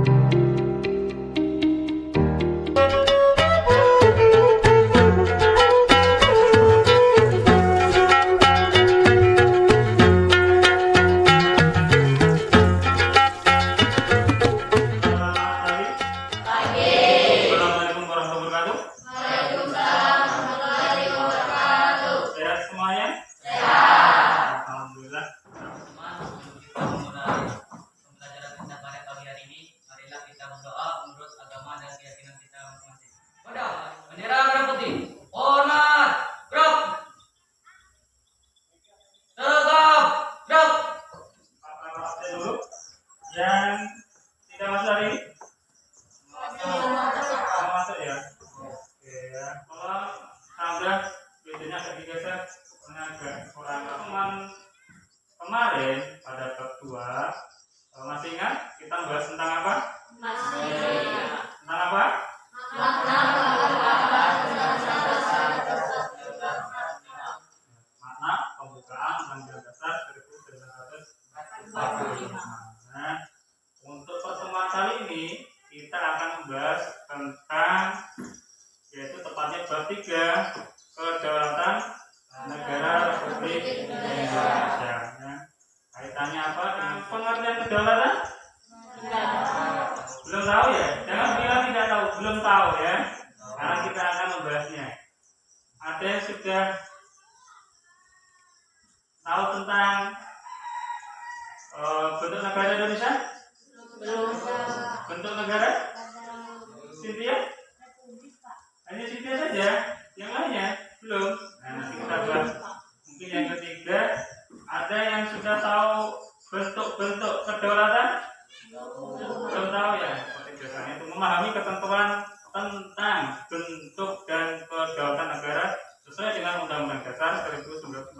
Assalamualaikum warahmatullahi wabarakatuh. Waalaikumsalam warahmatullahi wabarakatuh. Sehat semuanya? Sehat. Alhamdulillah. Teman-teman, sebelum kita memulai pembelajaran kita pada pagi hari ini, marilah kita berdoa menurut agama dan keyakinan kita masing-masing. Wadah, bendera merah putih. Hormat, gerak. Tegap, gerak. Apa dulu? Yang tidak masuk hari ini? Masuk ya? Oke ya. Kalau tangga biasanya agak digeser, pokoknya agak kurang. Kemarin pada bab 2, masih ingat kita bahas tentang apa? Tentang apa? Makna pembukaan Undang-Undang Dasar 1945. Nah, untuk pertemuan kali ini kita akan membahas tentang, yaitu tepatnya bab 3, kedaulatan negara Republik Indonesia. Nah, kaitannya apa dengan pengertian kedaulatan? Belum tahu ya? Jangan bilang tidak tahu, belum tahu ya. Karena kita akan membahasnya. Ada yang sudah tahu tentang bentuk negara Indonesia? Bentuk negara? Cynthia? Hanya Cynthia saja? Yang lainnya? Belum? Nah, nanti kita bahas. Mungkin yang ketiga, ada yang sudah tahu bentuk-bentuk kedaulatan? Belum tahu ya? Seperti biasanya itu memahami ketentuan tentang bentuk dan kedaulatan negara sesuai dengan Undang-Undang Dasar 1945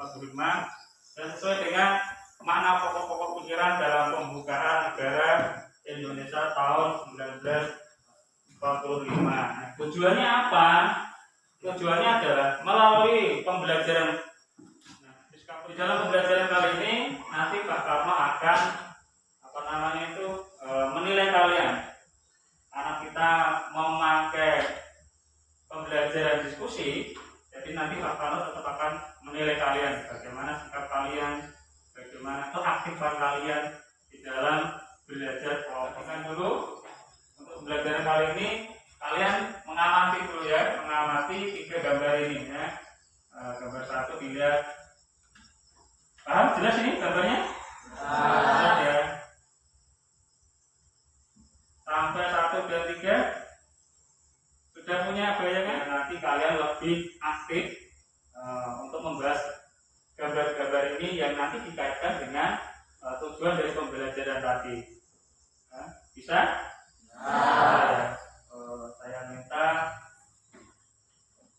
dan sesuai dengan makna pokok-pokok pikiran dalam pembukaan negara Indonesia tahun 1945. Nah, tujuannya apa? Tujuannya adalah melalui pembelajaran. Nah, di dalam pembelajaran kali ini nanti Pak Karno akan menilai kalian. Karena kita memakai pembelajaran diskusi, jadi nanti Pak Karno tetap akan menilai kalian bagaimana sikap kalian, bagaimana keaktifan kalian di dalam belajar kelompokkan dulu. Untuk pembelajaran kali ini kalian mengamati dulu ya, mengamati 3 gambar ini ya. Gambar 1 dilihat. Paham? Jelas ini gambarnya? Jelas ya. Sampai 1 dan 3 sudah punya bayangan? Nanti kalian lebih aktif untuk membahas gambar-gambar ini yang nanti dikaitkan dengan tujuan dari pembelajaran tadi. Bisa? Saya minta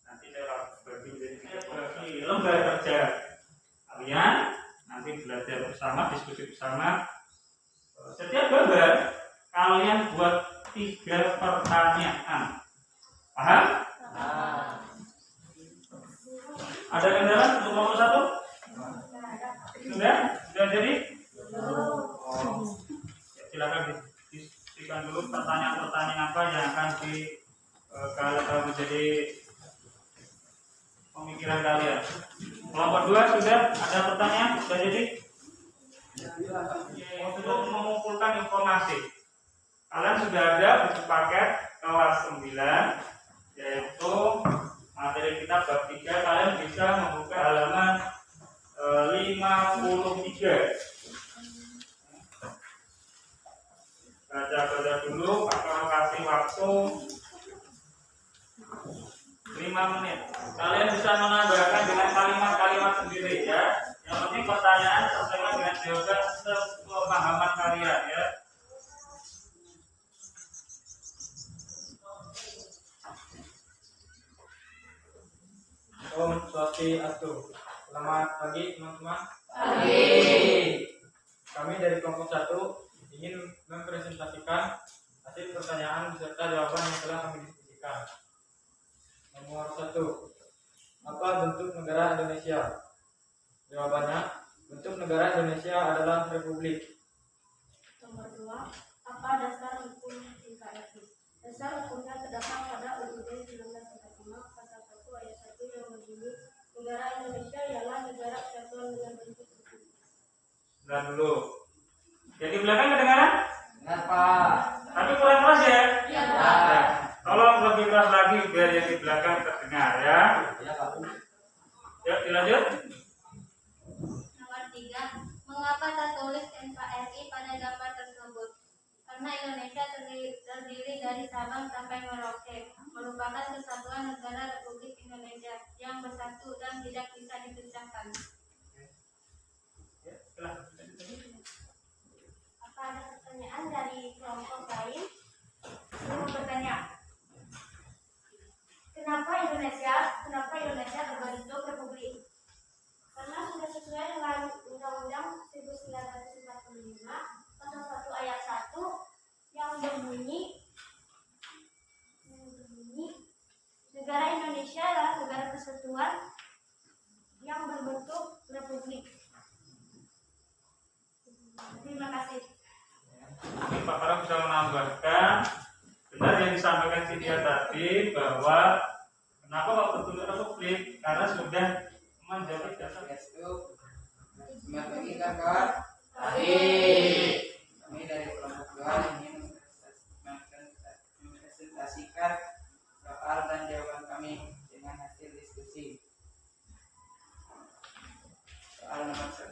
nanti saya bagi lembar kerja kalian, nanti belajar bersama, diskusi bersama. Setiap gambar kalian buat 3 pertanyaan. Paham? Ada kendala untuk nomor 1? Sudah jadi? Ya, silakan diskusikan dulu pertanyaan-pertanyaan apa yang akan kalau menjadi pemikiran kalian. Kelompok 2 sudah ada pertanyaan? Sudah jadi? Untuk mengumpulkan informasi, kalian sudah ada buku paket kelas 9, yaitu materi kita bab 3. Kalian bisa membuka halaman 53. Baca dulu, Pak Karno kasih waktu 5 menit. Kalian bisa menambahkan dengan kalimat-kalimat sendiri ya. Yang penting pertanyaan sesuai dengan jawaban sepemahaman kalian ya. Om Swastiastu. Selamat pagi teman-teman. Pagi. Kami dari kelompok 1 ingin mempresentasikan hasil pertanyaan beserta jawaban yang telah kami diskusikan. Nomor 1. Apa bentuk negara Indonesia? Jawabannya, bentuk negara Indonesia adalah republik. Nomor 2. Apa dasar hukum di belakang kedengaran? Dengar Pak. Tapi kurang keras ya. Ya, Ya. Tolong lebih keras lagi biar yang di belakang terdengar ya. Ya Pak. Yuk dilanjut. Nomor 3. Mengapa tertulis NKRI pada gambar tersebut? Karena Indonesia terdiri dari Sabang sampai Merauke, merupakan kesatuan negara Republik Indonesia yang bersatu dan tidak bisa dipisahkan. Ya, silahkan. Apa ada pertanyaan dari kelompok lain? Saya mau bertanya, kenapa Indonesia terbentuk republik? Karena sudah sesuai dengan Undang-Undang 1945 pasal 1 ayat 1 yang berbunyi negara Indonesia adalah negara kesatuan yang berbentuk republik. Terima kasih. Mungkin Pak Farah bisa menambahkan benar yang disampaikan Cynthia tadi bahwa kenapa Pak berbentuk republik karena sudah menjadi dasar. Selamat pagi kawan. Pagi. Kami dari kelompok 2 ingin mempresentasikan soal dan jawaban kami dengan hasil diskusi. Soal nomor 1.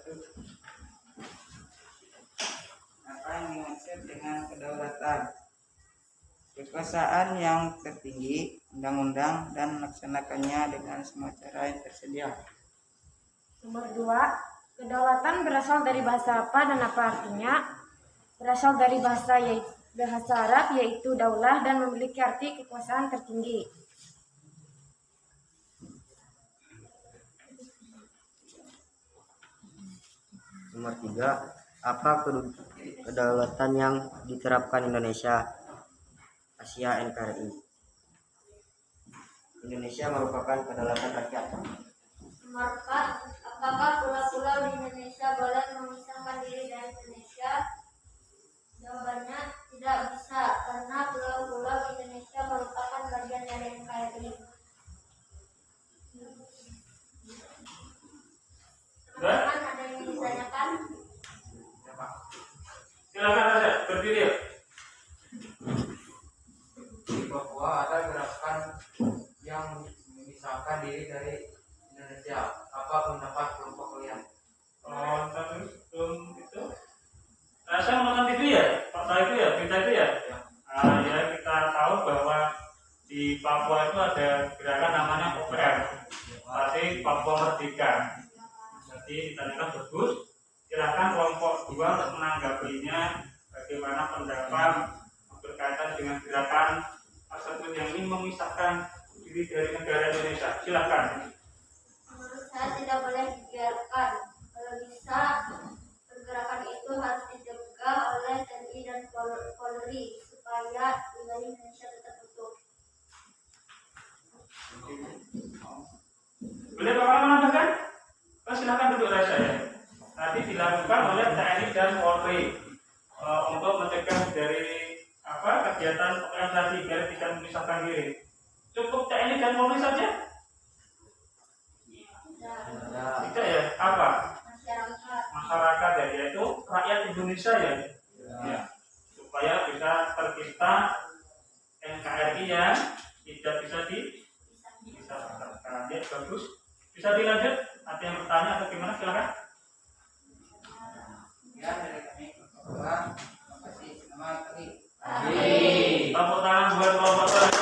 Apa yang dimaksud dengan kedaulatan? Kekuasaan yang tertinggi, undang-undang, dan melaksanakannya dengan semua cara yang tersedia. Nomor 2, kedaulatan berasal dari bahasa apa dan apa artinya? Berasal dari bahasa Arab yaitu daulah dan memiliki arti kekuasaan tertinggi. Nomor 3, apa kedaulatan yang diterapkan Indonesia? Asia NKRI. Indonesia merupakan kedaulatan rakyat. Nomor 4. Apakah pulau-pulau di Indonesia boleh memisahkan diri dari Indonesia? Jawabannya tidak bisa, karena pulau-pulau di Indonesia merupakan bagian dari NKRI. Teman-teman ada yang ditanyakan? Silakan saja berdiri. Di Papua ada gerakan yang memisahkan diri dari Indonesia. Apa pendapat kelompok kalian? Oh, tapi sebelum itu, saya menonton TV ya, Pak itu ya, berita itu ya. Ya kita tahu bahwa di Papua itu ada gerakan namanya OPR, Partai Papua Merdeka. Jadi ditanyakan bagus. Silakan kelompok 2 untuk menanggapinya. Bagaimana pendapat berkaitan dengan gerakan tersebut yang ingin memisahkan diri dari negara Indonesia? Silakan. Menurut saya tidak boleh dibiarkan. Kalau bisa, pergerakan itu harus dicegah oleh TNI dan Polri supaya wilayah Indonesia tetap utuh. Boleh Bapak menambahkan? Silakan duduk saya. Tadi dilakukan oleh TNI dan Polri untuk mencegah dari kegiatan OPM tadi biar tidak memisahkan diri. Cukup TNI dan Polri saja? Tidak ya? Apa? Masyarakat ya, yaitu rakyat Indonesia ya. Ya. Supaya bisa tercipta NKRI yang tidak bisa dipisahkan. Ya, bagus. Bisa dilanjut? Ada yang bertanya atau gimana? Silakan. Ya, dari kami kelompok 2. Terima kasih. Selamat pagi. Tepuk tangan buat kelompok 2.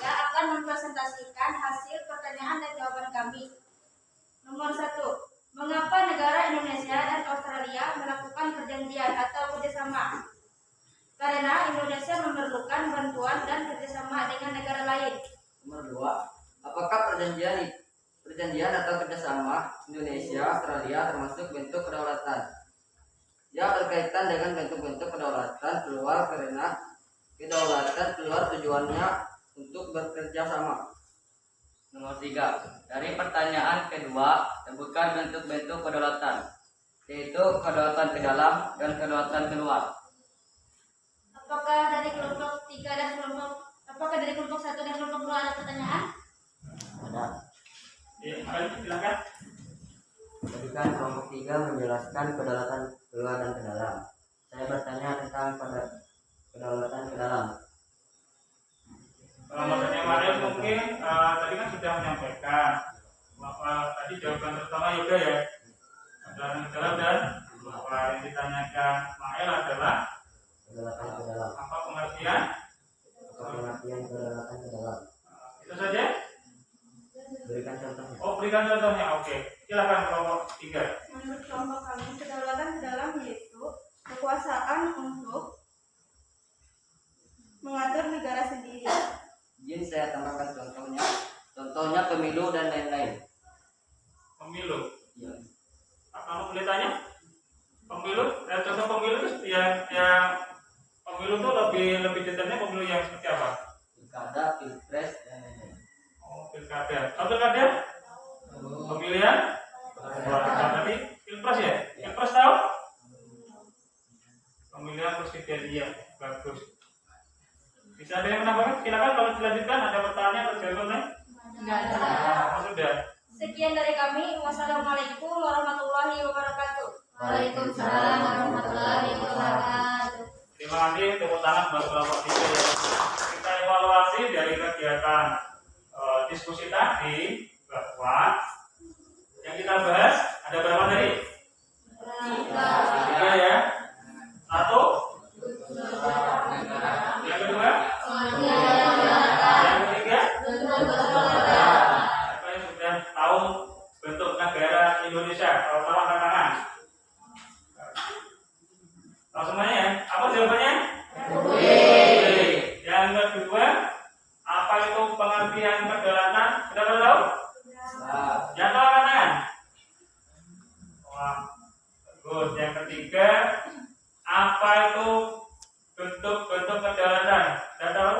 Saya akan mempresentasikan hasil pertanyaan dan jawaban kami. Nomor 1. Mengapa negara Indonesia dan Australia melakukan perjanjian atau kerjasama? Karena Indonesia memerlukan bantuan dan kerjasama dengan negara lain. Nomor 2, apakah perjanjian atau kerjasama Indonesia Australia termasuk bentuk kedaulatan? Ya, berkaitan dengan bentuk-bentuk kedaulatan keluar karena kedaulatan keluar tujuannya untuk bekerja sama. Nomor 3. Dari pertanyaan kedua, sebutkan bentuk-bentuk kedaulatan, yaitu kedaulatan ke dalam dan kedaulatan keluar. Apakah dari kelompok 1 dan kelompok 2 ada pertanyaan? Ada. Ya, silakan. Tadi kan kelompok 3 menjelaskan kedaulatan keluar dan ke dalam. Ismail adalah kedaulatan ke dalam. apa pengertian? Pengertian kedaulatan ke dalam. Itu saja. Berikan contohnya. Oh, berikan contohnya. Oke, silakan kelompok 3. Menurut kelompok kami, kedaulatan ke dalam yaitu kekuasaan untuk mengatur negara sendiri. Izin saya tambahkan contohnya. Contohnya pemilu dan lain-lain. Pemilu. Ya. Kamu boleh tanya? Pemilu, contoh pemilu itu yang pemilu itu lebih detailnya pemilu yang seperti apa? Pilkada, pilpres dan lain-lain. Oh, pilkada. Tahu pilkada? Pemilihan? Tadi pilpres ya? Pilpres tahu? Pemilihan presiden, iya, bagus. Bisa ada yang menambahkan? Silakan kalau dilanjutkan ada pertanyaan atau jawabannya? Enggak ada. Oh, sudah. Sekian dari kami. Wassalamualaikum warahmatullahi wabarakatuh. Waalaikumsalam warahmatullahi wabarakatuh. Terima kasih, tepuk tangan buat kelompok 3 ya. Kita evaluasi dari kegiatan diskusi tadi bahwa yang kita bahas ada berapa tadi? 3 ya. 1. Yang kedua? Yang ketiga? Siapa yang sudah tahu bentuk negara Indonesia? Kalau tahu angkat tangan. Tahu semuanya ya? Apa jawabannya? Yang kedua, apa itu pengertian kedaulatan? Sudah pada tahu? Yang tahu angkat tangan? Wah, bagus. Yang ketiga, apa itu bentuk-bentuk kedaulatan? Sudah tahu?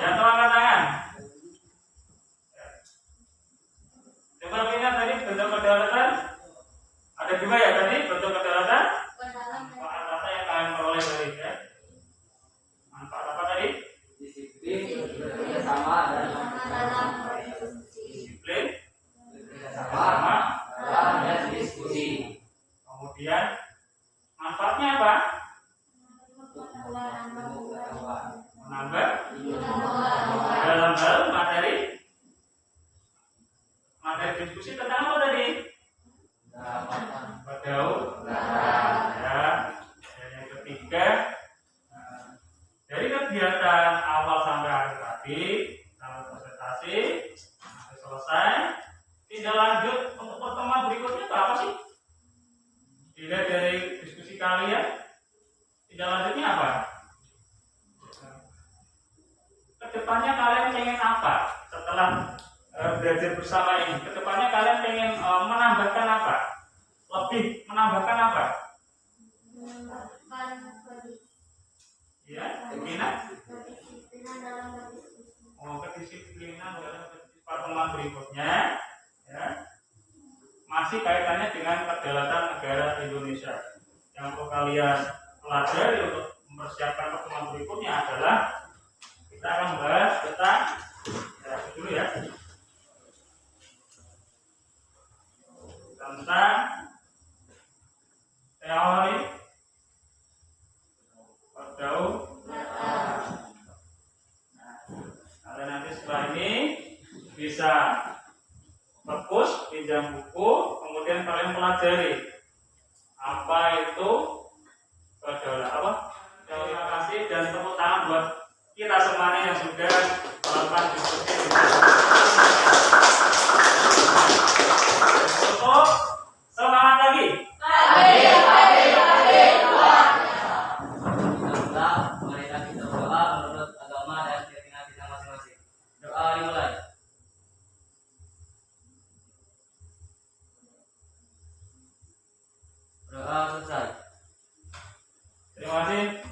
Yang tahu angkat tangan? Coba ingat tadi bentuk kedaulatan ada 2 ya tadi bentuk kedaulatan. Manfaat apa yang kalian peroleh tadi ya? Manfaat apa tadi? Disiplin, kerjasama dan Disiplin, kerjasama dan diskusi. kemudian manfaatnya apa? Menambah dalam hal materi diskusi tentang apa tadi? Pergaulan. Ya. Dan yang ketiga, dari kegiatan awal sampai akhir tadi, sampai presentasi, sampai selesai, tidak lanjut untuk pertemuan berikutnya itu apa sih? Dilihat dari diskusi kalian, tidak lanjutnya apa? Kedepannya kalian pengen apa setelah belajar bersama ini? Kedepannya kalian pengen menambahkan apa? Lebih menambahkan apa? Ya, kedisiplinan dalam pertemuan berikutnya, ya, masih kaitannya dengan kedaulatan negara Indonesia. Yang perlu kalian pelajari untuk mempersiapkan pertemuan berikutnya adalah kita akan membahas tentang dulu ya, tentang teori pergaulan. Kalian nanti setelah ini bisa fokus pinjam buku, kemudian kalian pelajari apa itu pergaulan, apa. Terima kasih dan tepuk tangan buat kita semuanya yang sudah melakukan diskusi. Untuk semangat lagi. Marilah kita berdoa menurut agama dan keyakinan kita masing-masing. Doa dimulai. Doa selesai. Terima kasih.